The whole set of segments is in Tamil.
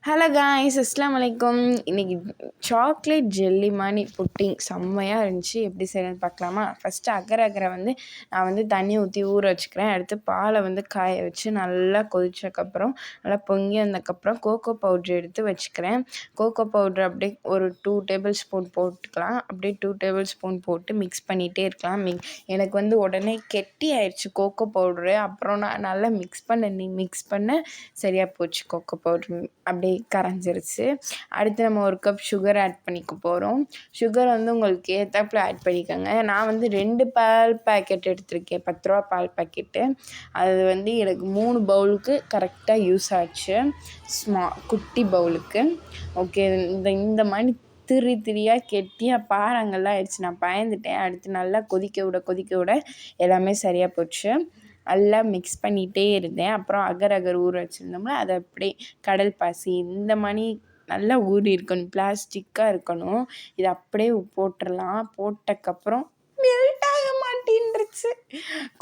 ஹலோ காய்ஸ், அஸ்ஸலாமு அலைக்கும். இன்றைக்கி சாக்லேட் ஜெல்லி மாதிரி புட்டிங் செம்மையாக இருந்துச்சு. எப்படி செய்யணும்னு பார்க்கலாமா? ஃபஸ்ட்டு அகரை வந்து நான் தண்ணி ஊற்றி ஊற வச்சுக்கிறேன். அடுத்து பாலை காய வச்சு நல்லா கொதிச்சக்கப்புறம் நல்லா பொங்கி வந்ததுக்கப்புறம் கோகோ பவுட்ரு எடுத்து வச்சுக்கிறேன். கோகோ பவுட்ரு அப்படியே ஒரு 2 டேபிள் ஸ்பூன் போட்டுக்கலாம். அப்படியே 2 டேபிள் ஸ்பூன் போட்டு மிக்ஸ் பண்ணிகிட்டே இருக்கலாம். எனக்கு உடனே கெட்டி ஆயிடுச்சு கோகோ பவுட்ரு. அப்புறம் நான் நல்லா மிக்ஸ் பண்ண சரியாக போச்சு. கோகோ பவுட்ரு அப்படியே கரைஞ்சிருச்சு. அடுத்து நம்ம 1 கப் சுகர் ஆட் பண்ணிக்க போகிறோம். சுகர் உங்களுக்கு ஏற்றாப்புல ஆட் பண்ணிக்கோங்க. நான் 2 பால் பாக்கெட் எடுத்திருக்கேன், 10 ரூபா பால் பாக்கெட்டு. அது எனக்கு 3 பவுலுக்கு கரெக்டாக யூஸ் ஆச்சு. குட்டி பவுலுக்கு. ஓகே, இந்த மாதிரி திரியாக கெட்டியாக பாறாங்கல்லாம் ஆயிடுச்சு. நான் பயந்துட்டேன். அடுத்து நல்லா கொதிக்க விட எல்லாமே சரியாக போச்சு. நல்லா மிக்ஸ் பண்ணிகிட்டே இருந்தேன். அப்புறம் அகர் ஊற வச்சுருந்தோம்னா அதை அப்படியே கடல் பாசி இந்த மாதிரி நல்லா ஊறி இருக்கணும், பிளாஸ்டிக்காக இருக்கணும். இது அப்படியே போட்டுடலாம். போட்டக்கப்புறம் மெல்ட் ஆக மாட்டேன்ருச்சு.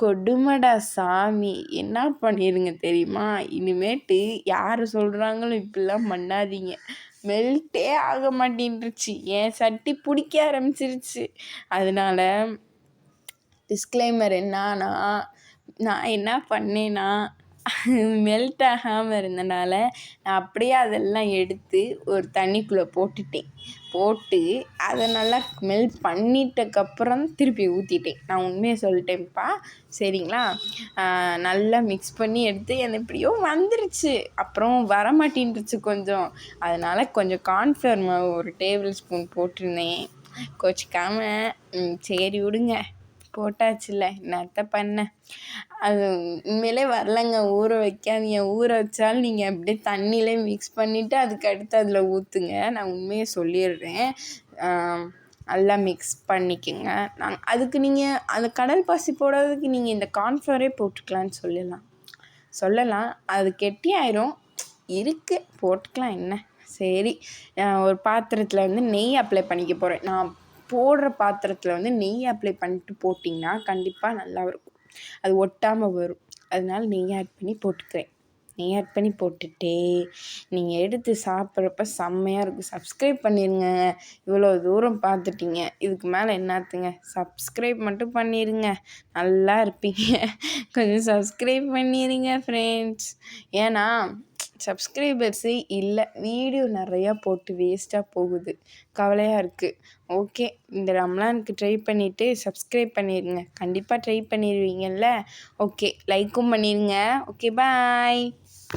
கொடுமைடா சாமி. என்ன பண்ணிடுங்க தெரியுமா? இனிமேட்டு யார் சொல்கிறாங்களும் இப்படிலாம் பண்ணாதீங்க. மெல்ட்டே ஆக மாட்டேன்ருச்சு. என் சட்டி பிடிக்க ஆரம்பிச்சிருச்சு. அதனால டிஸ்க்ளைமர் என்னன்னா, நான் என்ன பண்ணேன்னா, மெல்ட் ஆகாமல் இருந்தனால நான் அப்படியே அதெல்லாம் எடுத்து ஒரு தண்ணிக்குள்ளே போட்டு அதை நல்லா மெல்ட் பண்ணிட்டக்கப்புறம் திருப்பி ஊற்றிட்டேன். நான் உண்மையை சொல்லிட்டேன்ப்பா, சரிங்களா? நல்லா மிக்ஸ் பண்ணி எடுத்து எப்படியோ வந்துருச்சு. அப்புறம் வரமாட்டேன்ருச்சு கொஞ்சம். அதனால் கொஞ்சம் கார்ன்ஃப்ளவர் மாவு 1 டேபிள் ஸ்பூன் போட்டிருந்தேன். கோச்சிக்காமல் சரி விடுங்க, போட்டாச்சுல்ல, என்னத்த பண்ண. அது உண்மையிலே வரலைங்க. ஊற வைக்காதீங்க. ஊற வச்சாலும் நீங்கள் அப்படியே தண்ணியிலே மிக்ஸ் பண்ணிவிட்டு அதுக்கடுத்து அதில் ஊற்றுங்க. நான் உண்மையை சொல்லிடுறேன். நல்லா மிக்ஸ் பண்ணிக்கோங்க. அதுக்கு நீங்கள் அந்த கடல் பாசி போடாததுக்கு நீங்கள் இந்த கார்ன்ஃப்ளவரே போட்டுக்கலான்னு சொல்லலாம். அது கெட்டியாயிரும். இருக்குது, போட்டுக்கலாம், என்ன. சரி, ஒரு பாத்திரத்தில் நெய் அப்ளை பண்ணிக்க போகிறேன். நான் போடுற பாத்திரத்தில் நெய் அப்ளை பண்ணிட்டு போட்டிங்கன்னா கண்டிப்பாக நல்லா இருக்கும். அது ஒட்டாமல் வரும். அதனால நெய் ஆட் பண்ணி போட்டுக்கிறேன். நெய் ஆட் பண்ணி போட்டுட்டு நீங்கள் எடுத்து சாப்பிட்றப்ப செம்மையாக இருக்கும். சப்ஸ்கிரைப் பண்ணிடுங்க. இவ்வளோ தூரம் பார்த்துட்டீங்க, இதுக்கு மேலே என்னத்துங்க? சப்ஸ்கிரைப் மட்டும் பண்ணிடுங்க, நல்லா இருப்பீங்க. கொஞ்சம் சப்ஸ்கிரைப் பண்ணிடுங்க ஃப்ரெண்ட்ஸ். ஏன்னா சப்ஸ்கிரைபர்ஸே இல்லை, வீடியோ நிறையா போட்டு வேஸ்ட்டாக போகுது, கவலையாக இருக்குது. ஓகே, இந்த ரம்லானுக்கு ட்ரை பண்ணிவிட்டு சப்ஸ்கிரைப் பண்ணிடுங்க. கண்டிப்பாக ட்ரை பண்ணிடுவீங்கள்ல? ஓகே, லைக்கும் பண்ணிடுங்க. ஓகே, பாய்.